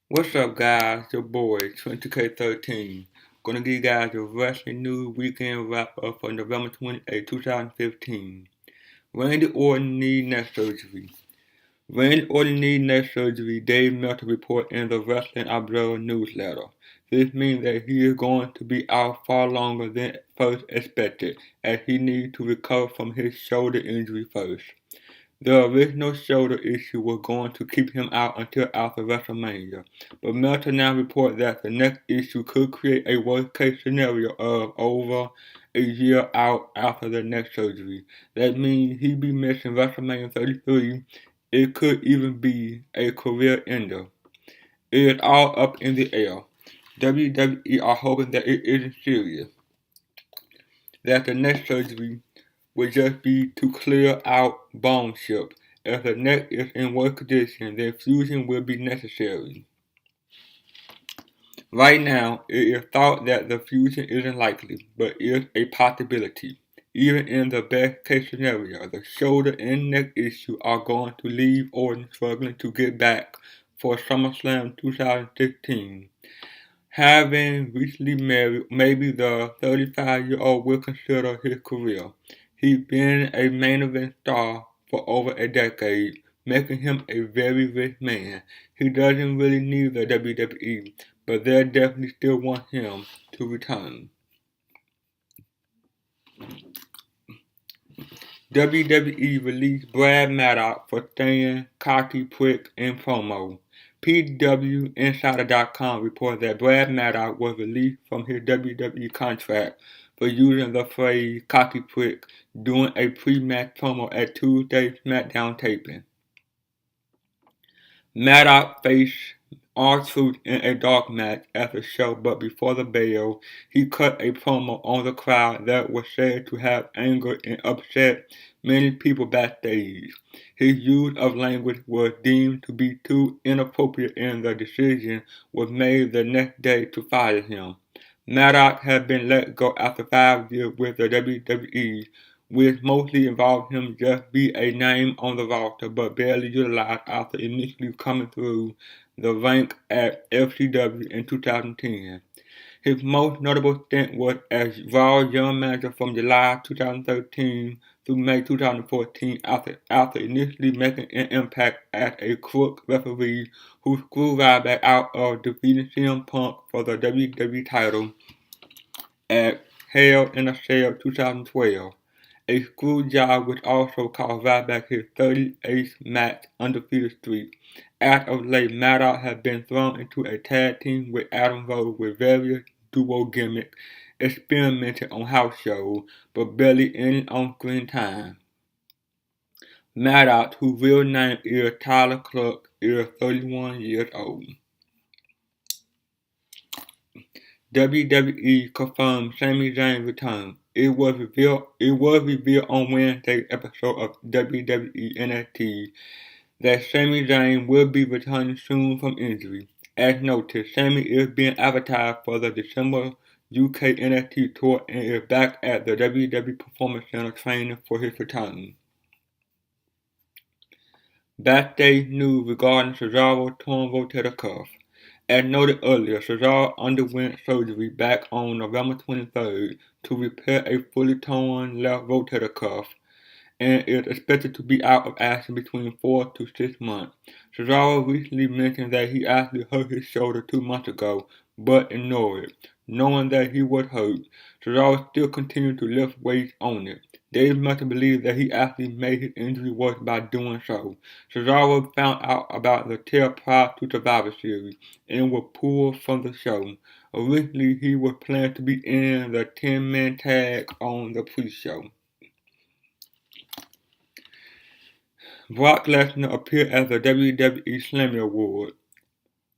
What's up, guys? Your boy, 20K13. Gonna give you guys a wrestling news weekend wrap up for November 28, 2015. Randy Orton need neck surgery. Randy Orton need neck surgery, Dave Meltzer report in the Wrestling Observer newsletter. This means that he is going to be out far longer than first expected, as he needs to recover from his shoulder injury first. The original shoulder issue was going to keep him out until after WrestleMania, but Meltzer now reports that the next issue could create a worst-case scenario of over a year out after the neck surgery. That means he'd be missing WrestleMania 33. It could even be a career ender. It is all up in the air. WWE are hoping that it isn't serious, that the neck surgery would just be to clear out bone chips. If the neck is in worse condition, then fusion will be necessary. Right now, it is thought that the fusion isn't likely, but is a possibility. Even in the best case scenario, the shoulder and neck issue are going to leave Orton struggling to get back for SummerSlam 2016. Having recently married, maybe the 35-year-old will consider his career. He's been a main event star for over a decade, making him a very rich man. He doesn't really need the WWE, but they definitely still want him to return. WWE released Brad Maddox for staying cocky prick in promo. PWInsider.com reports that Brad Maddox was released from his WWE contract for using the phrase cocky prick during a pre-match promo at Tuesday's SmackDown taping. Maddox faced R-Truth in a dark match at the show, but before the bell, he cut a promo on the crowd that was said to have angered and upset many people backstage. His use of language was deemed to be too inappropriate, and the decision was made the next day to fire him. Maddox had been let go after 5 years with the WWE, which mostly involved him just be a name on the roster but barely utilized after initially coming through the rank at FCW in 2010. His most notable stint was as Raw General Manager from July 2013 through May 2014 after initially making an impact as a crook referee who screwed Ryback out of defeating CM Punk for the WWE title at Hell in a Cell 2012. A screw job which also cost Ryback his 38th match undefeated streak. As of late, Maddox has been thrown into a tag team with Adam Rose with various duo gimmicks, experimenting on house shows, but barely any on-screen time. Maddox, whose real name is Tyler Clark, is 31 years old. WWE confirmed Sami Zayn's return. It was revealed on Wednesday's episode of WWE NXT that Sami Zayn will be returning soon from injury. As noted, Sami is being advertised for the December UK NXT tour and is back at the WWE Performance Center training for his return. Backstage news regarding Cesaro's torn rotator cuff. As noted earlier, Cesaro underwent surgery back on November 23rd to repair a fully torn left rotator cuff and is expected to be out of action between 4 to 6 months. Cesaro recently mentioned that he actually hurt his shoulder 2 months ago, but ignored it. Knowing that he was hurt, Cesaro still continued to lift weights on it. Dave Meltzer believes that he actually made his injury worse by doing so. Cesaro found out about the tear prior to Survivor Series and was pulled from the show. Originally, he was planned to be in the 10-man tag on the pre-show. Brock Lesnar appeared at the WWE Slammy Awards.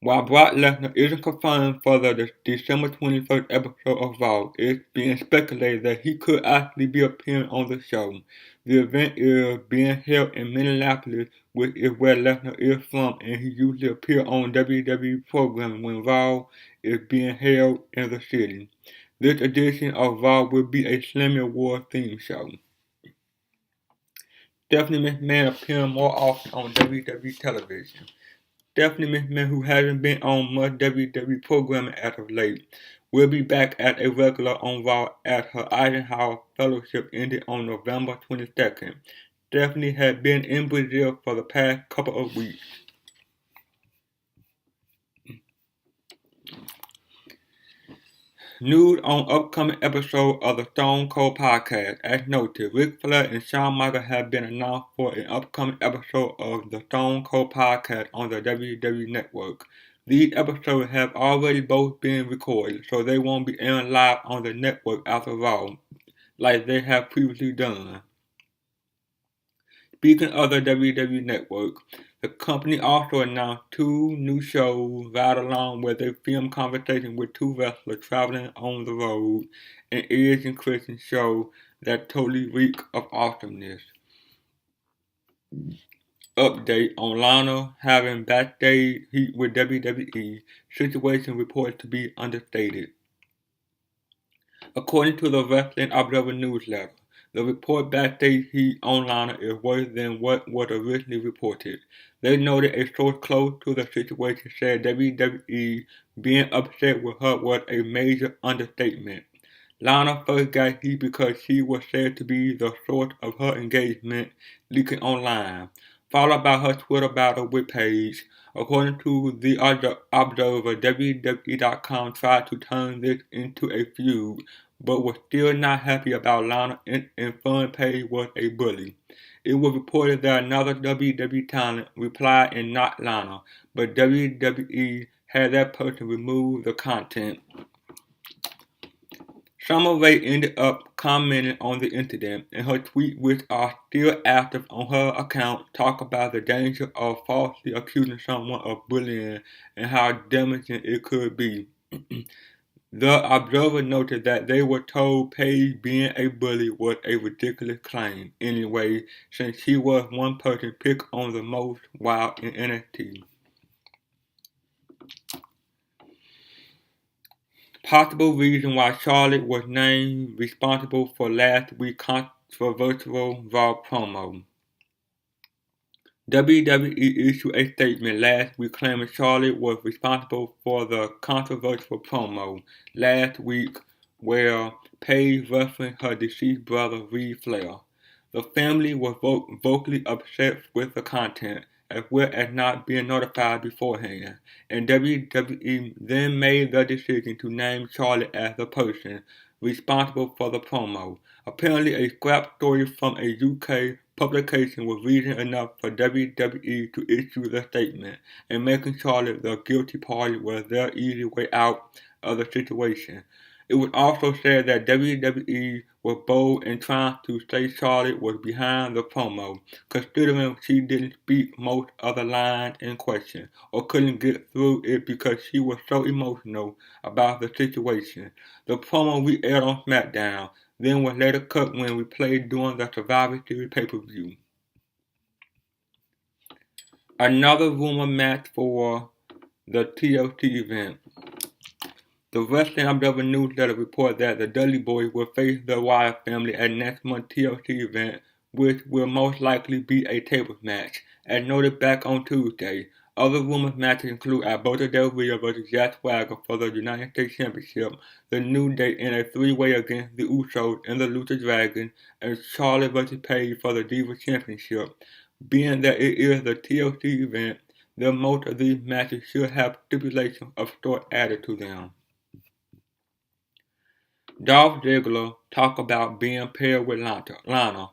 While Brock Lesnar isn't confirmed for the December 21st episode of Raw, it's being speculated that he could actually be appearing on the show. The event is being held in Minneapolis, which is where Lesnar is from, and he usually appears on WWE programming when Raw is being held in the city. This edition of Raw will be a Slammy Awards theme show. Stephanie McMahon appearing more often on WWE television. Stephanie McMahon, who hasn't been on much WWE programming as of late, will be back as a regular on Raw as her Eisenhower Fellowship ended on November 22nd. Stephanie had been in Brazil for the past couple of weeks. News on upcoming episode of the Stone Cold Podcast. As noted, Ric Flair and Shawn Michaels have been announced for an upcoming episode of the Stone Cold Podcast on the WWE Network. These episodes have already both been recorded, so they won't be airing live on the network after Raw, like they have previously done. Speaking of the WWE Network, the company also announced 2 new shows right along with a film conversation with 2 wrestlers traveling on the road, an Edge and Christian show that totally reeks of awesomeness. Update on Lana having backstage heat with WWE, situation reported to be understated. According to the Wrestling Observer newsletter, the report backstage heat on Lana is worse than what was originally reported. They noted a source close to the situation said WWE being upset with her was a major understatement. Lana first got heat because she was said to be the source of her engagement leaking online, followed by her Twitter battle with Paige. According to the Observer, WWE.com tried to turn this into a feud, but was still not happy about Lana informed Paige was a bully. It was reported that another WWE talent replied and not Lana, but WWE had that person remove the content. Summer Rae ended up commenting on the incident, and her tweets, which are still active on her account, talk about the danger of falsely accusing someone of bullying and how damaging it could be. The Observer noted that they were told Paige being a bully was a ridiculous claim anyway, since she was one person picked on the most while in NXT. Possible reason why Charlotte was named responsible for last week's controversial Raw promo. WWE issued a statement last week claiming Charlotte was responsible for the controversial promo last week where Paige referenced her deceased brother Reid Flair. The family was vocally upset with the content, as well as not being notified beforehand, and WWE then made the decision to name Charlotte as the person responsible for the promo. Apparently, a scrap story from a UK publication was reason enough for WWE to issue the statement, and making Charlotte the guilty party was their easy way out of the situation. It was also said that WWE was bold in trying to say Charlotte was behind the promo, considering she didn't speak most of the lines in question, or couldn't get through it because she was so emotional about the situation. The promo re-aired on SmackDown, then was later cut when replayed during the Survivor Series pay-per-view. Another rumor match for the TLC event. The Wrestling Observer newsletter reported that the Dudley Boys will face the Wyatt family at next month's TLC event, which will most likely be a tables match. As noted back on Tuesday, other rumored matches include Alberto Del Rio vs. Jack Swagger for the United States Championship, The New Day in a 3-way against the Usos and the Lucha Dragon, and Charlotte vs. Paige for the Divas Championship. Being that it is the TLC event, then most of these matches should have stipulations of sort added to them. Dolph Ziggler talked about being paired with Lana.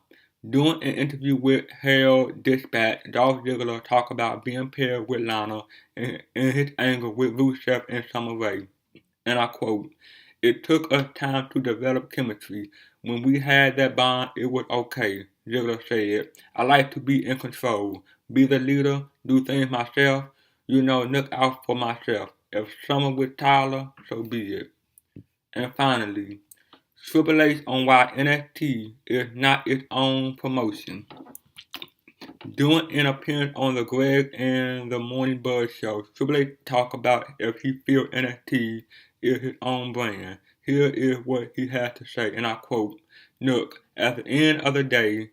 During an interview with Herald Dispatch, Dolph Ziggler talked about being paired with Lana and his anger with Rusev and Summer Rae. And I quote, "It took us time to develop chemistry. When we had that bond, it was okay," Ziggler said. "I like to be in control, be the leader, do things myself, look out for myself. If Summer with Tyler, so be it." And finally, Triple H on why NXT is not its own promotion. During an appearance on the Greg and the Morning Buzz show, Triple H talked about if he feels NXT is his own brand. Here is what he had to say, and I quote, "Look, at the end of the day,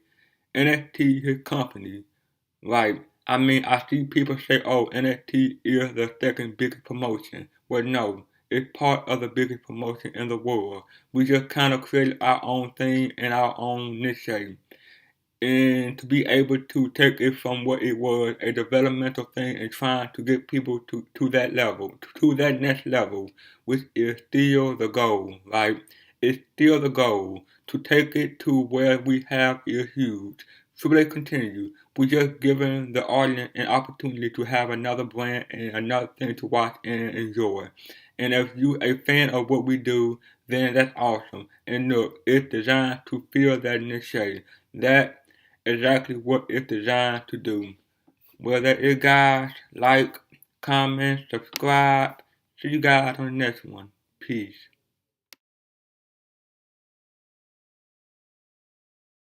NXT is his company, right? I mean, I see people say, oh, NXT is the second biggest promotion. Well, no, it's part of the biggest promotion in the world. We just kind of created our own thing and our own niche. And to be able to take it from what it was, a developmental thing, and trying to get people to that level, to that next level, which is still the goal, right? It's still the goal. To take it to where we have is huge. So they continue. We're just giving the audience an opportunity to have another brand and another thing to watch and enjoy. And if you a fan of what we do, then that's awesome. And look, it's designed to fill that niche. That exactly what it's designed to do. Well, that is, guys. Like, comment, subscribe. See you guys on the next one. Peace.